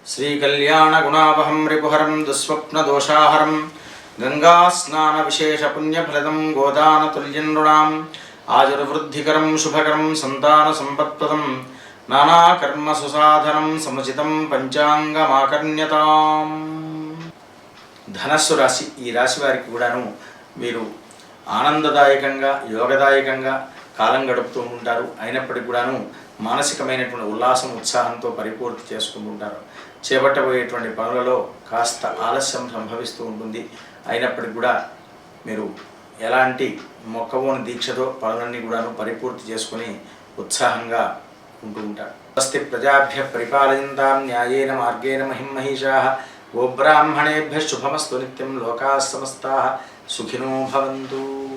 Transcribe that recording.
श्रीकल्याणगुणावहं रिपुहरं दुःस्वप्नदोषाहरं गङ्गास्नानविशेषपुण्यफलदं गोदानतुल्यं नृणाम् आयुर्वृद्धिकरं शुभकरं सन्तानसम्पत्प्रदं नानाकर्मसुसाधनं समुचितं పంచాంగమాకర్ణ్యతాం. ధనస్సు రాశి, ఈ రాశి వారికి కూడాను వీరు ఆనందదాయకంగా యోగదాయకంగా కాలం గడుపుతూ ఉంటారు. అయినప్పటికీ కూడాను మానసికమైనటువంటి ఉల్లాసం ఉత్సాహంతో పరిపూర్తి చేసుకుంటూ ఉంటారు. చేపట్టబోయేటువంటి పనులలో కాస్త ఆలస్యం సంభవిస్తూ ఉంటుంది. అయినప్పటికీ కూడా మీరు ఎలాంటి మొక్కవోని దీక్షతో పనులన్నీ కూడాను పరిపూర్తి చేసుకుని ఉత్సాహంగా ఉంటూ ఉంటారు. స్వస్తి ప్రజాభ్య పరిపాలయంతాం న్యాయేన మార్గేణ మహిమహీషాః. గోబ్రాహ్మణేభ్యః శుభమస్తు నిత్యం. లోకాః సమస్తాః సుఖినో భవంతు.